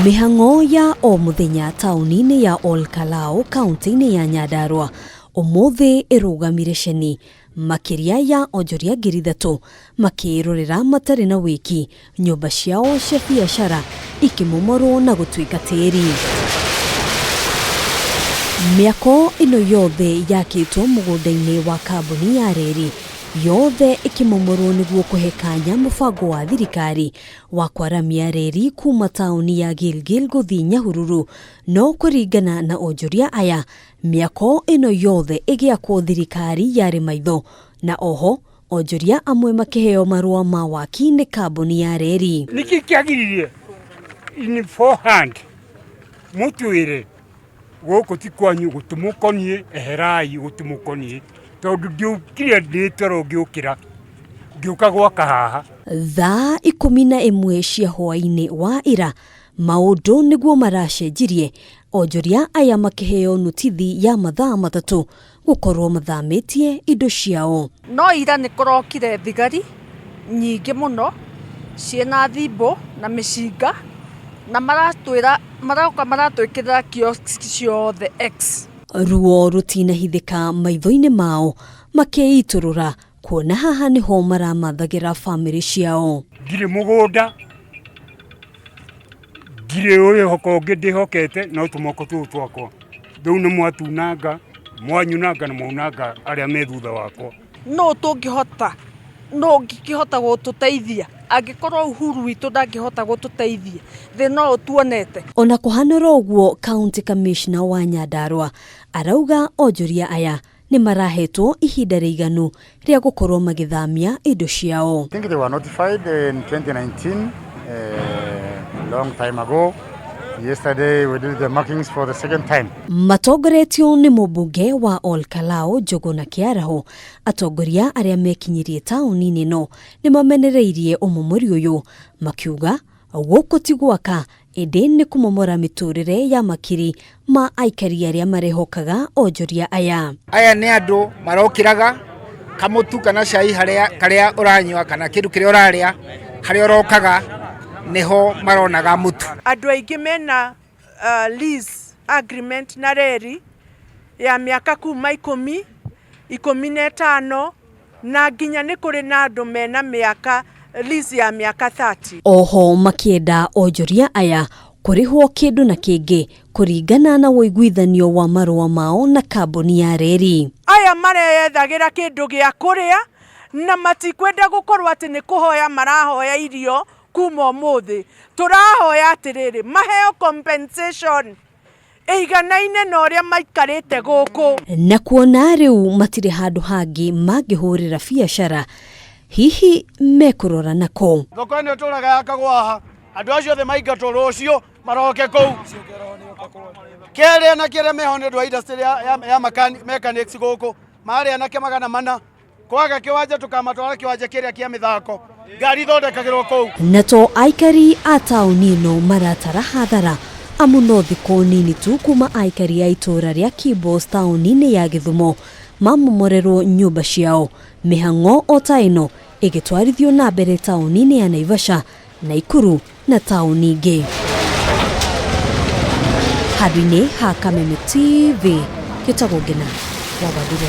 Mihang'o ya o muthenya tauni-ini ya Ol-Kalou kaunti-ini ya Nyandarua umuthi irugamire ceni Makiria ya onjoria ngiri ithatu makirorera matari na wiki nyumba ciao cia biacara ikimomorwo na gutwika tiri. Miako ino yothe yakitwo mugunda-ini wa kambuni ya reri yothe ikimomorwo niguo kuhe kanya mubango wa thirikari wa kwaramia reri kuma tauni ya Gilgil guthi Nyahururu, no kuringana na onjoria aya miako ino yothe igiakwo thirikari yari maitho, na oho onjoria amwe makiheo marua ma waki ni kambuni ya reri. Niki kiagiririe in forehand mutuire goko ti kwanyu gutumukonie eherai gutumukonie tondu ngiukire nditoro ngiukira ngiuka gwaka haha. Thaa 11 cia hwaini wa ira maundu niguo maracenjirie, onjoria aya makiheo notithi ya mathaa matatu gukorwo mathamitie indo ciao. No ira ni kurokire thigari nyingi muno ciena thimbo na micinga na maratwikira kiosk ciothe X. Ruo rutinahithika maitho-ini mao makeiturura kuona haha niho maramathagira family ciao. Ngire mugunda ngire uyu hokonge ndihokete no tumoko tu twakwa thau ni mwatunanga mwanyunanga na maunanga aria me thutha wakwa. No tungihota gututeithia angikorwo uhuru witu ndangihota gututeithia the no utuonete. Ona kuhanora uguo county commissioner wa Nyandarua arauga onjoria aya ni marahetwo ihinda riganu ria gukorwo magithamia indo ciao. I think they were notified in 2019, long time ago. Yesterday we did the markings for the second time. Matongoretio ni mubunge wa Ol-Kalou Njuguna Kiaraho, atongoria aria mekinyirie tauni-ini no ni mamenereirie umomori uyu makiuga guko ti gwaka indi ni kumomora miturire ya makiri ma aikari aria marehokaga onjoria aya. Aya ni andu marokiraga kamutu kana cai karia uranywa kana kindu kiria uraria haria urokaga neho maronaga mutu. Andu aingi mena lease agreement na reri ya miaka kuma 15 na nginya ni kuri na andu mena miaka lease ya miaka 30. Oho makienda onjoria aya kurihwo kindu na kingi kuringana na woiguithanio wa marua mao na kambuni ya reri. Aya mareyethagira kindu gia kuria na matikwenda gukorwo ati ni kuhoya marahoya irio kuma umuthi. Turahoya atiriri maheo compensation eiganaine na uria maikarite guku. Na kuona riu matire handu hangi mangihurira biacara hihi mekurora nako. Thoko ni turaga yakagwaha andu acio the maingatwo rucio maroke kou kere na kere mehone ndo industry ya mechanics guku mari anake magana mana kwaga kiwanja tukamatwara kiwanja kiria kia mithako ngari thondekagirwo kou. Nato aikari a tauni no maratara hathara amuno thiko nini tu kuma aikari a itura ria Kibos tauni-ini ya Githumo mamomorerwo nyumba ciao. Mihang'o o taino igitwarithio na mbere tauni-ini ya Naivasha, Nakuru na tauni ingi. Habine ha Kameme TV Kitagogena Wabadure.